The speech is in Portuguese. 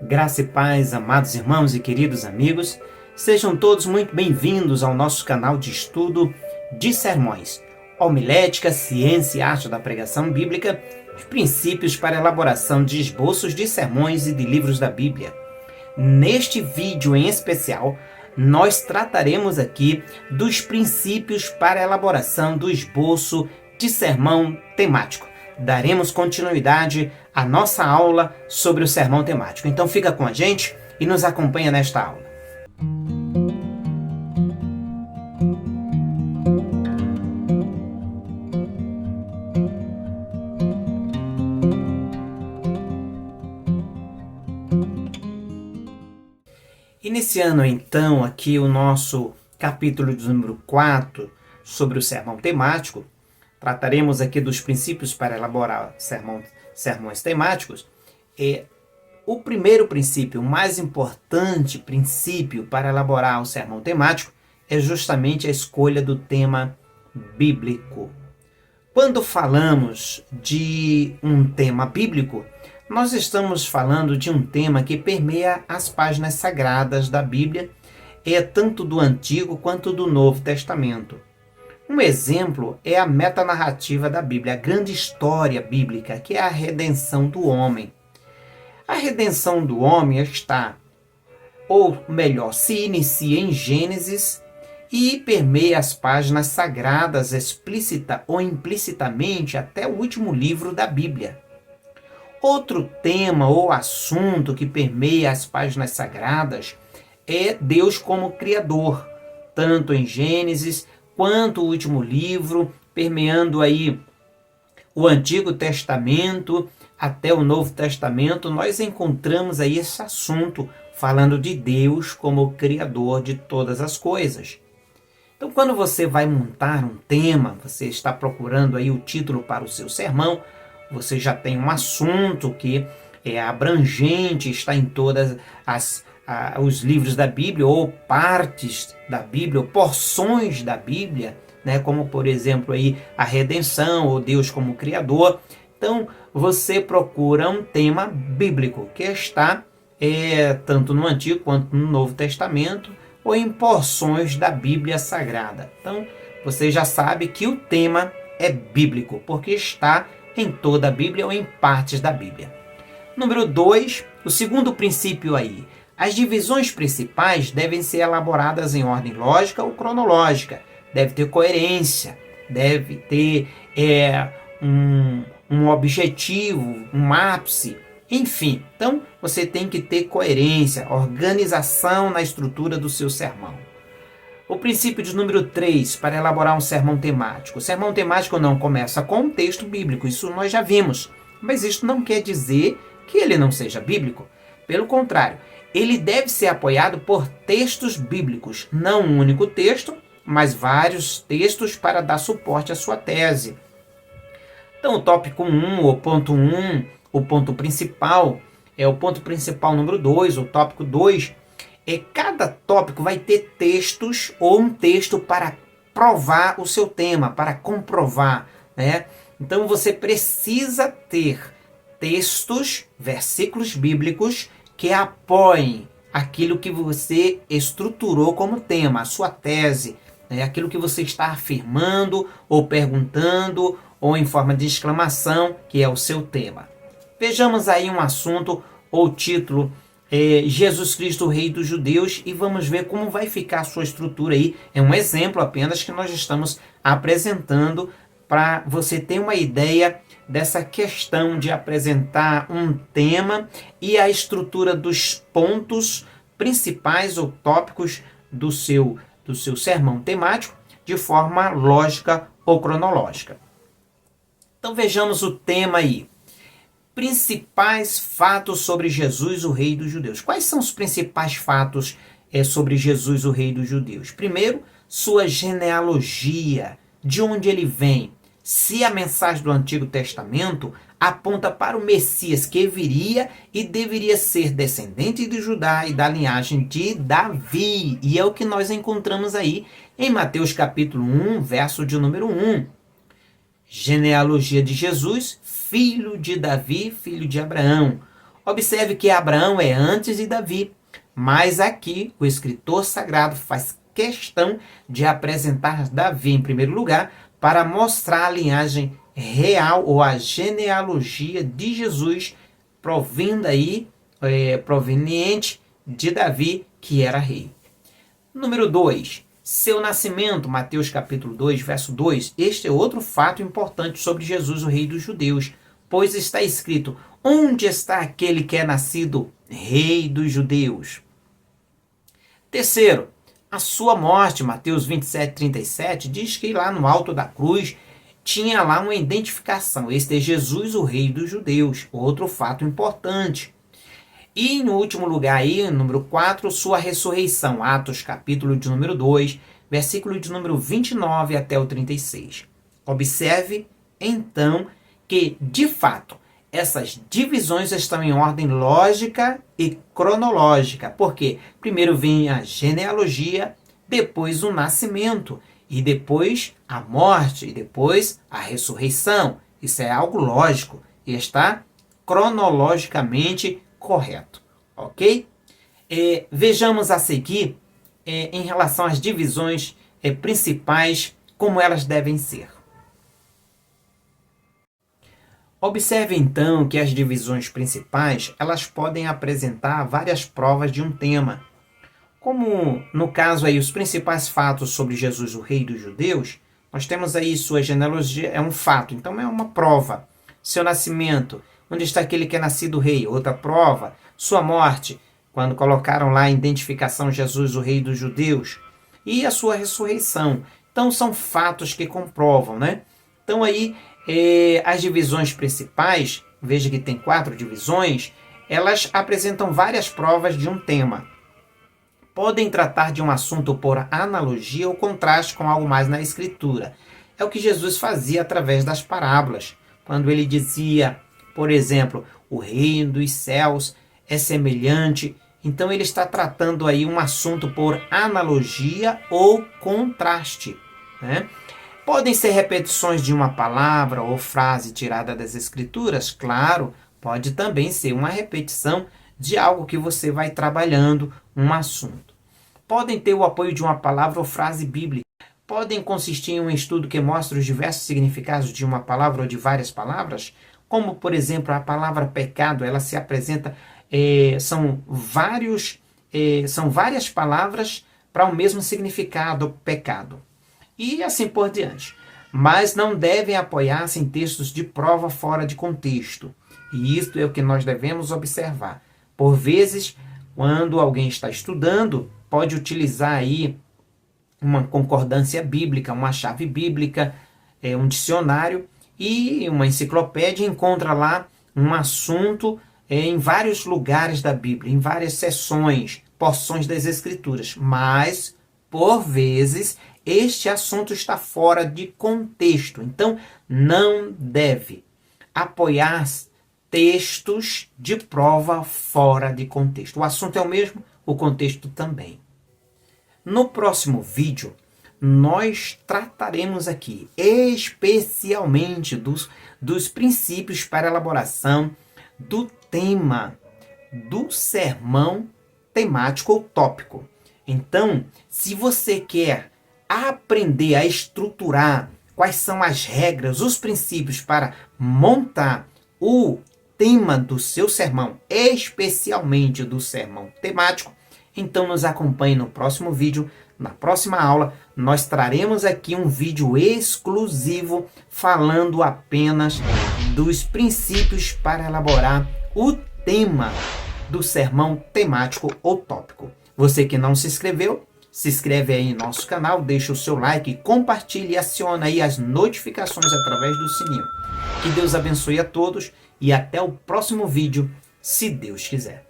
Graça e paz, amados irmãos e queridos amigos, sejam todos muito bem-vindos ao nosso canal de estudo de sermões, homilética, ciência e arte da pregação bíblica, os princípios para a elaboração de esboços de sermões e de livros da Bíblia. Neste vídeo em especial, nós trataremos aqui dos princípios para a elaboração do esboço de sermão temático. Daremos continuidade à nossa aula sobre o sermão temático. Então fica com a gente e nos acompanha nesta aula. Iniciando então aqui o nosso capítulo de número 4 sobre o sermão temático, trataremos aqui dos princípios para elaborar sermões temáticos. O primeiro princípio, o mais importante princípio para elaborar o sermão temático é justamente a escolha do tema bíblico. Quando falamos de um tema bíblico, nós estamos falando de um tema que permeia as páginas sagradas da Bíblia, tanto do Antigo quanto do Novo Testamento. Um exemplo é a metanarrativa da Bíblia, a grande história bíblica, que é a redenção do homem. A redenção do homem está, ou melhor, se inicia em Gênesis e permeia as páginas sagradas, explícita ou implicitamente, até o último livro da Bíblia. Outro tema ou assunto que permeia as páginas sagradas é Deus como Criador, tanto em Gênesis quanto o último livro, permeando aí o Antigo Testamento até o Novo Testamento, nós encontramos aí esse assunto falando de Deus como Criador de todas as coisas. Então, quando você vai montar um tema, você está procurando aí o título para o seu sermão, você já tem um assunto que é abrangente, está em todas os livros da Bíblia, ou partes da Bíblia, ou porções da Bíblia, né? Como por exemplo aí a redenção, ou Deus como Criador. Então você procura um tema bíblico que está tanto no Antigo quanto no Novo Testamento, ou em porções da Bíblia Sagrada. Então você já sabe que o tema é bíblico, porque está em toda a Bíblia ou em partes da Bíblia. Número 2, o segundo princípio aí. As divisões principais devem ser elaboradas em ordem lógica ou cronológica. Deve ter coerência, deve ter um objetivo, um ápice, enfim. Então, você tem que ter coerência, organização na estrutura do seu sermão. O princípio de número 3, para elaborar um sermão temático. O sermão temático não começa com um texto bíblico, isso nós já vimos. Mas isso não quer dizer que ele não seja bíblico. Pelo contrário, ele deve ser apoiado por textos bíblicos, não um único texto, mas vários textos para dar suporte à sua tese. Então, o tópico 1, o ponto 1, o ponto principal, o ponto principal número 2, o tópico 2, cada tópico vai ter textos ou um texto para provar o seu tema, para comprovar, né? Então, você precisa ter textos, versículos bíblicos que apoiem aquilo que você estruturou como tema, a sua tese, né? Aquilo que você está afirmando ou perguntando ou em forma de exclamação, que é o seu tema. Vejamos aí um assunto ou título, Jesus Cristo, o Rei dos Judeus, e vamos ver como vai ficar a sua estrutura aí. É um exemplo apenas que nós estamos apresentando para você ter uma ideia dessa questão de apresentar um tema e a estrutura dos pontos principais ou tópicos do seu sermão temático de forma lógica ou cronológica. Então vejamos o tema aí. Principais fatos sobre Jesus, o Rei dos Judeus. Quais são os principais fatos sobre Jesus, o Rei dos Judeus? Primeiro, sua genealogia, de onde ele vem. Se a mensagem do Antigo Testamento aponta para o Messias que viria e deveria ser descendente de Judá e da linhagem de Davi. E é o que nós encontramos aí em Mateus capítulo 1, verso de número 1. Genealogia de Jesus, filho de Davi, filho de Abraão. Observe que Abraão é antes de Davi, mas aqui o escritor sagrado faz questão de apresentar Davi em primeiro lugar para mostrar a linhagem real ou a genealogia de Jesus proveniente de Davi, que era rei. Número 2. Seu nascimento, Mateus capítulo 2, verso 2. Este é outro fato importante sobre Jesus, o rei dos judeus, pois está escrito: onde está aquele que é nascido rei dos judeus? Terceiro, a sua morte, Mateus 27, 37, diz que lá no alto da cruz tinha lá uma identificação. Este é Jesus, o rei dos judeus. Outro fato importante. E no último lugar aí, número 4, sua ressurreição. Atos capítulo de número 2, versículo de número 29 até o 36. Observe, então, que, de fato, essas divisões estão em ordem lógica e cronológica, porque primeiro vem a genealogia, depois o nascimento, e depois a morte, e depois a ressurreição. Isso é algo lógico e está cronologicamente correto, ok? Vejamos a seguir, em relação às divisões principais, como elas devem ser. Observe então que as divisões principais, elas podem apresentar várias provas de um tema. Como no caso aí os principais fatos sobre Jesus, o rei dos judeus, nós temos aí sua genealogia, é um fato, então é uma prova. Seu nascimento, onde está aquele que é nascido rei? Outra prova. Sua morte, quando colocaram lá a identificação Jesus, o rei dos judeus. E a sua ressurreição. Então são fatos que comprovam, né? Então aí as divisões principais, veja que tem 4 divisões, elas apresentam várias provas de um tema. Podem tratar de um assunto por analogia ou contraste com algo mais na escritura. É o que Jesus fazia através das parábolas. Quando ele dizia, por exemplo, o reino dos céus é semelhante. Então ele está tratando aí um assunto por analogia ou contraste, né? Podem ser repetições de uma palavra ou frase tirada das escrituras? Claro, pode também ser uma repetição de algo que você vai trabalhando, um assunto. Podem ter o apoio de uma palavra ou frase bíblica. Podem consistir em um estudo que mostra os diversos significados de uma palavra ou de várias palavras, como, por exemplo, a palavra pecado, ela se apresenta, são várias palavras para o mesmo significado, pecado. E assim por diante. Mas não devem apoiar-se em textos de prova fora de contexto. E isto é o que nós devemos observar. Por vezes, quando alguém está estudando, pode utilizar aí uma concordância bíblica, uma chave bíblica, um dicionário e uma enciclopédia, encontra lá um assunto em vários lugares da Bíblia, em várias seções, porções das Escrituras. Mas, por vezes, este assunto está fora de contexto. Então, não deve apoiar textos de prova fora de contexto. O assunto é o mesmo, o contexto também. No próximo vídeo, nós trataremos aqui especialmente dos princípios para a elaboração do tema do sermão temático ou tópico. Então, se você quer aprender a estruturar quais são as regras, os princípios para montar o tema do seu sermão, especialmente do sermão temático, então nos acompanhe no próximo vídeo. Na próxima aula, nós traremos aqui um vídeo exclusivo falando apenas dos princípios para elaborar o tema do sermão temático ou tópico. Você que não se inscreveu, se inscreve aí em nosso canal, deixa o seu like, compartilhe e aciona aí as notificações através do sininho. Que Deus abençoe a todos e até o próximo vídeo, se Deus quiser.